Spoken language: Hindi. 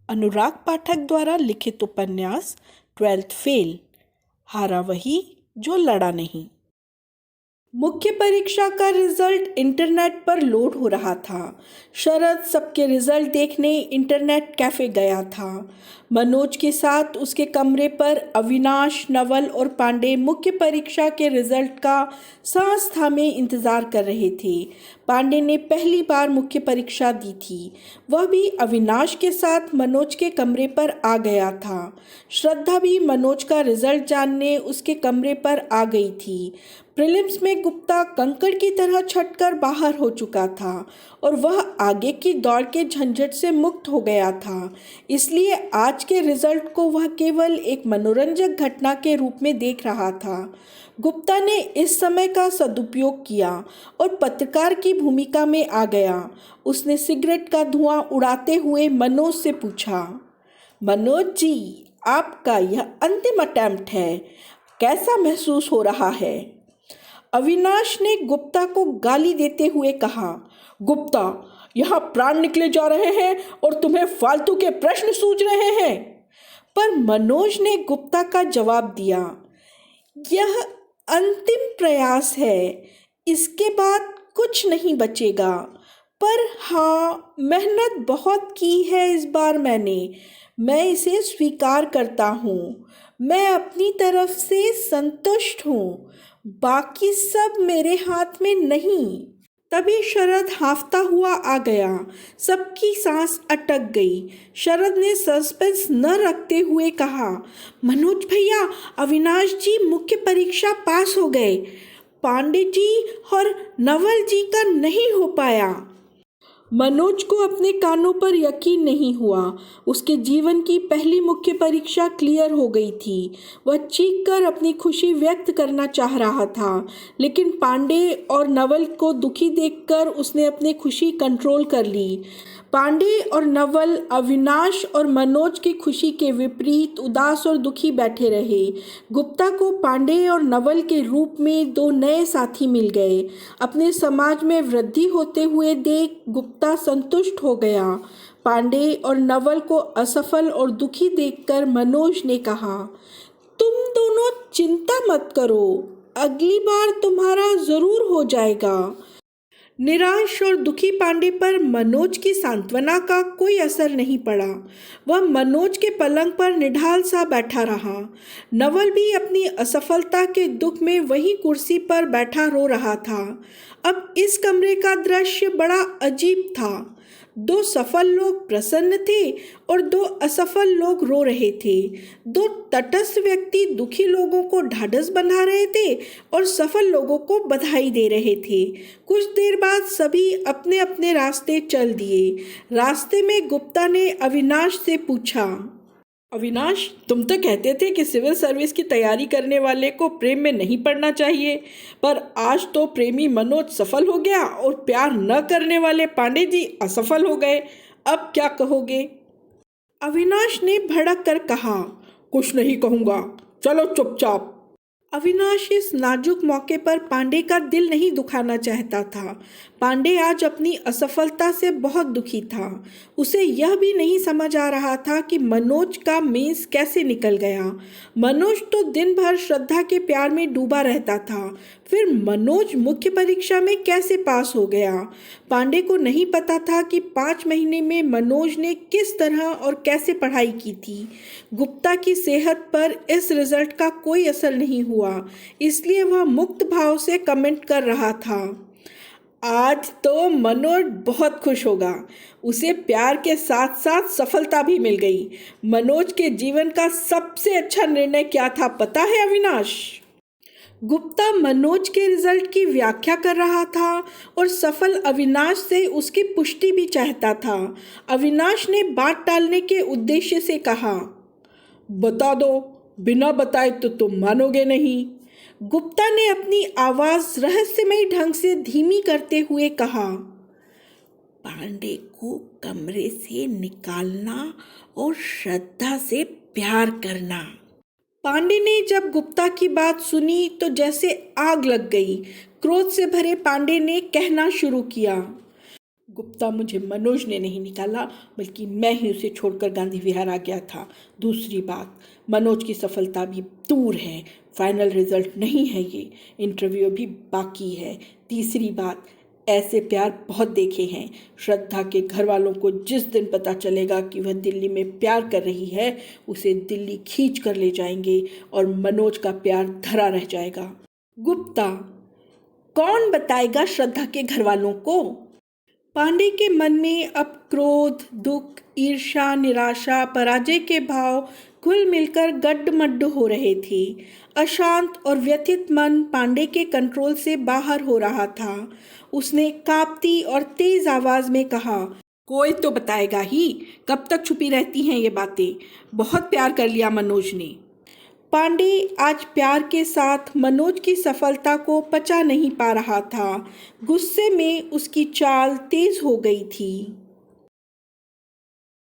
अनुराग पाठक द्वारा लिखित उपन्यास 12th फेल। हारा वही जो लड़ा नहीं। मुख्य परीक्षा का रिजल्ट इंटरनेट पर लोड हो रहा था। शरद सबके रिजल्ट देखने इंटरनेट कैफे गया था। मनोज के साथ उसके कमरे पर अविनाश, नवल और पांडे मुख्य परीक्षा के रिजल्ट का सांस थामे इंतजार कर रहे थे। पांडे ने पहली बार मुख्य परीक्षा दी थी। वह भी अविनाश के साथ मनोज के कमरे पर आ गया था। श्रद्धा भी मनोज का रिजल्ट जानने उसके कमरे पर आ गई थी। प्रीलिम्स में गुप्ता कंकड़ की तरह छटकर बाहर हो चुका था और वह आगे की दौड़ के झंझट से मुक्त हो गया था। इसलिए आज के रिजल्ट को वह केवल एक मनोरंजक घटना के रूप में देख रहा था। गुप्ता ने इस समय का सदुपयोग किया और पत्रकार की भूमिका में आ गया। उसने सिगरेट का धुआं उड़ाते हुए मनोज से पूछा, मनोज जी, आपका यह अंतिम अटेम्प्ट है, कैसा महसूस हो रहा है? अविनाश ने गुप्ता को गाली देते हुए कहा, गुप्ता, यहाँ प्राण निकले जा रहे हैं और तुम्हें फालतू के प्रश्न सूझ रहे हैं। पर मनोज ने गुप्ता का जवाब दिया, यह अंतिम प्रयास है, इसके बाद कुछ नहीं बचेगा। पर हाँ, मेहनत बहुत की है इस बार मैंने, मैं इसे स्वीकार करता हूँ। मैं अपनी तरफ से संतुष्ट हूँ, बाकी सब मेरे हाथ में नहीं। तभी शरद हांफता हुआ आ गया। सबकी सांस अटक गई। शरद ने सस्पेंस न रखते हुए कहा, मनोज भैया, अविनाश जी मुख्य परीक्षा पास हो गए। पांडे जी और नवल जी का नहीं हो पाया। मनोज को अपने कानों पर यकीन नहीं हुआ। उसके जीवन की पहली मुख्य परीक्षा क्लियर हो गई थी। वह चीखकर अपनी खुशी व्यक्त करना चाह रहा था, लेकिन पांडे और नवल को दुखी देखकर उसने अपनी खुशी कंट्रोल कर ली। पांडे और नवल अविनाश और मनोज की खुशी के विपरीत उदास और दुखी बैठे रहे। गुप्ता को पांडे और नवल के रूप में दो नए साथी मिल गए। अपने समाज में वृद्धि होते हुए देख गुप्ता संतुष्ट हो गया। पांडे और नवल को असफल और दुखी देखकर मनोज ने कहा, तुम दोनों चिंता मत करो, अगली बार तुम्हारा जरूर हो जाएगा। निराश और दुखी पांडे पर मनोज की सांत्वना का कोई असर नहीं पड़ा। वह मनोज के पलंग पर निढाल सा बैठा रहा। नवल भी अपनी असफलता के दुख में वही कुर्सी पर बैठा रो रहा था। अब इस कमरे का दृश्य बड़ा अजीब था। दो सफल लोग प्रसन्न थे और दो असफल लोग रो रहे थे। दो तटस्थ व्यक्ति दुखी लोगों को ढाढ़स बंधा रहे थे और सफल लोगों को बधाई दे रहे थे। कुछ देर बाद सभी अपने अपने रास्ते चल दिए। रास्ते में गुप्ता ने अविनाश से पूछा, अविनाश, तुम तो कहते थे कि सिविल सर्विस की तैयारी करने वाले को प्रेम में नहीं पड़ना चाहिए, पर आज तो प्रेमी मनोज सफल हो गया और प्यार न करने वाले पांडे जी असफल हो गए। अब क्या कहोगे? अविनाश ने भड़क कर कहा, कुछ नहीं कहूँगा, चलो चुपचाप। अविनाश इस नाजुक मौके पर पांडे का दिल नहीं दुखाना चाहता था। पांडे आज अपनी असफलता से बहुत दुखी था। उसे यह भी नहीं समझ आ रहा था कि मनोज का मेंस कैसे निकल गया। मनोज तो दिन भर श्रद्धा के प्यार में डूबा रहता था, फिर मनोज मुख्य परीक्षा में कैसे पास हो गया? पांडे को नहीं पता था कि 5 महीने में मनोज ने किस तरह और कैसे पढ़ाई की थी। गुप्ता की सेहत पर इस रिजल्ट का कोई असर नहीं हुआ, इसलिए वह मुक्त भाव से कमेंट कर रहा था, आज तो मनोज बहुत खुश होगा। उसे प्यार के साथ साथ सफलता भी मिल गई। मनोज के जीवन का सबसे अच्छा निर्णय क्या था पता है अविनाश? गुप्ता मनोज के रिजल्ट की व्याख्या कर रहा था और सफल अविनाश से उसकी पुष्टि भी चाहता था। अविनाश ने बात टालने के उद्देश्य से कहा, बता दो, बिना बताए तो तुम मानोगे नहीं। गुप्ता ने अपनी आवाज रहस्यमयी ढंग से धीमी करते हुए कहा, पांडे को कमरे से निकालना और श्रद्धा से प्यार करना। पांडे ने जब गुप्ता की बात सुनी तो जैसे आग लग गई। क्रोध से भरे पांडे ने कहना शुरू किया, गुप्ता, मुझे मनोज ने नहीं निकाला, बल्कि मैं ही उसे छोड़कर गांधी विहार आ गया था। दूसरी बात, मनोज की सफलता भी दूर है, फाइनल रिजल्ट नहीं है ये, इंटरव्यू भी बाकी है। तीसरी बात, ऐसे प्यार बहुत देखे हैं। श्रद्धा के घर वालों को जिस दिन पता चलेगा कि वह दिल्ली में प्यार कर रही है, उसे दिल्ली खींच कर ले जाएंगे और मनोज का प्यार धरा रह जाएगा। गुप्ता, कौन बताएगा श्रद्धा के घर वालों को? पांडे के मन में अब क्रोध, दुख, ईर्ष्या, निराशा, पराजय के भाव कुल मिलकर गड्ढ-मड्ढ हो रहे थे। अशांत और व्यथित मन पांडे के कंट्रोल से बाहर हो रहा था। उसने कांपती और तेज आवाज में कहा, कोई तो बताएगा ही, कब तक छुपी रहती हैं ये बातें? बहुत प्यार कर लिया मनोज ने। पांडे आज प्यार के साथ मनोज की सफलता को पचा नहीं पा रहा था। गुस्से में उसकी चाल तेज हो गई थी।